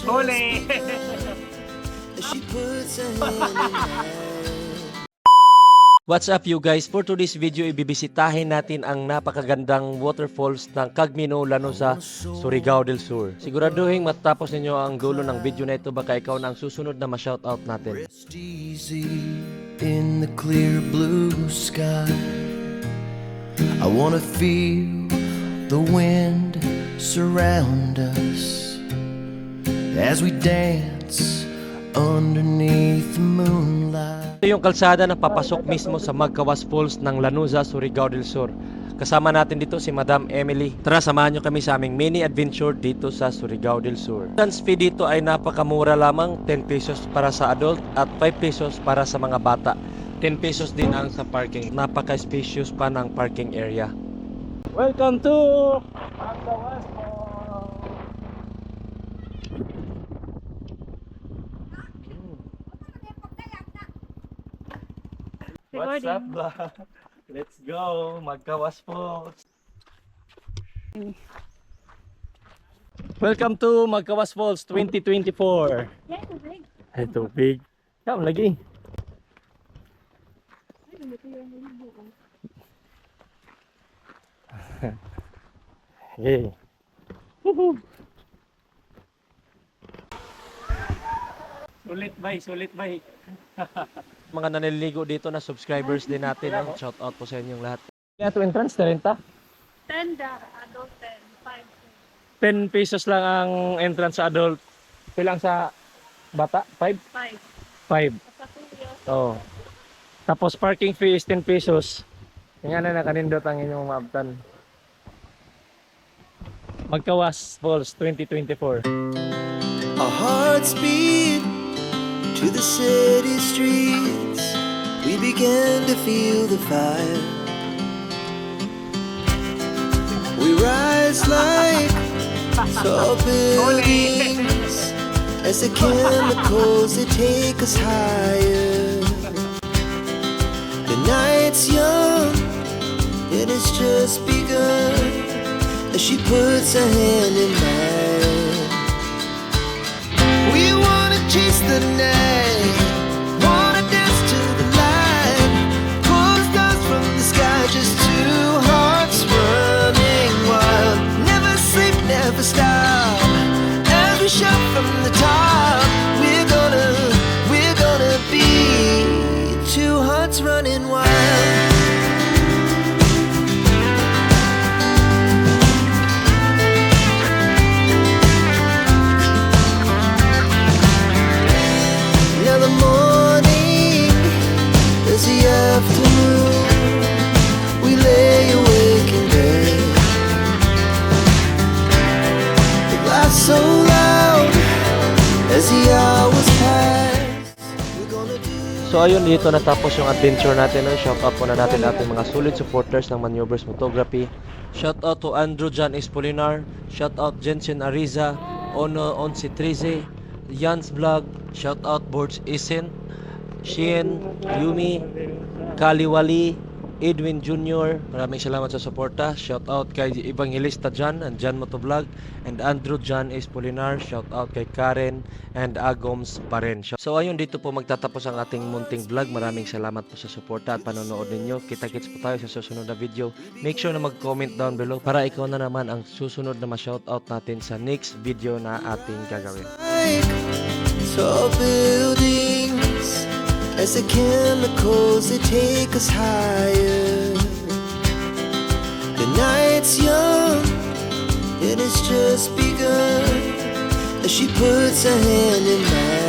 Huli! What's up you guys? For today's video, ibibisitahin natin ang napakagandang waterfalls ng Cagmino Lanosa, Surigao del Sur. Siguraduhin matapos ninyo ang dulo ng video na ito, baka ikaw na ang susunod na ma-shoutout natin. Rest easy in the clear blue sky. I wanna feel the wind surround us as we dance underneath the moonlight. Ito yung kalsada na papasok mismo sa Magkawas Falls ng Lanuza, Surigao del Sur. Kasama natin dito si Madam Emily. Tara, samahan nyo kami sa aming mini adventure dito sa Surigao del Sur. Entrance fee dito ay napakamura lamang, 10 pesos para sa adult at 5 pesos para sa mga bata. 10 pesos din ang sa parking. Napaka-spacious pa ng parking area. Welcome to Magkawas Falls! What's up, vlog? Let's go! Magkawas Falls! Welcome to Magkawas Falls 2024! Yan, tubig. Ay, tubig! Kam lagi! Ay, ito yung buo. Yay! Sulit bay! Mga naniligo dito na subscribers din natin, no? Shout out po sa inyong lahat. Kaya to entrance, 30? 10 adult 10, 10 pesos lang ang entrance sa adult. Pilang sa bata? 5? 5. 5. Sa kuya. Oo. Tapos parking fee is 10 pesos. Nga na nakanindot ang inyong maabtan. Magkawas Falls 2024. Our hearts beat to the city streets. We began to feel the fire. We rise like tall buildings as the chemicals they take us higher. The night's young, it has just begun as she puts her hand in mine. We wanna chase the night, wanna dance to the light, pull the stars from the sky, just two hearts running wild. Never sleep, never stop, as we shout from the top. We're gonna be two hearts running wild. Now the morning is the afternoon. We lay awake in bed. The glass so loud as the hours pass. We're gonna do. So ayun, dito natapos yung adventure natin. Shout out po na natin ating mga solid supporters ng Maneuvers Photography. Shout out to Andrew John Espolinar. Shout out Jensen Ariza, Ono Onsi Trize, Jan's Vlog. Shout out Boards Isen, Shien, Yumi, Kaliwali, Edwin Jr. Maraming salamat sa suporta. Shout out kay Evangelista Jan and Jan Motovlog and Andrew Jan Espolinar. Shout out kay Karen and Agoms pa rin. So ayun, dito po magtatapos ang ating munting vlog. Maraming salamat po sa suporta at panonood ninyo. Kita-kits po tayo sa susunod na video. Make sure na mag-comment down below para ikaw na naman ang susunod na ma-shoutout natin sa next video na ating gagawin. Tall buildings as the chemicals they take us higher. The night's young, it has just begun as she puts her hand in mine.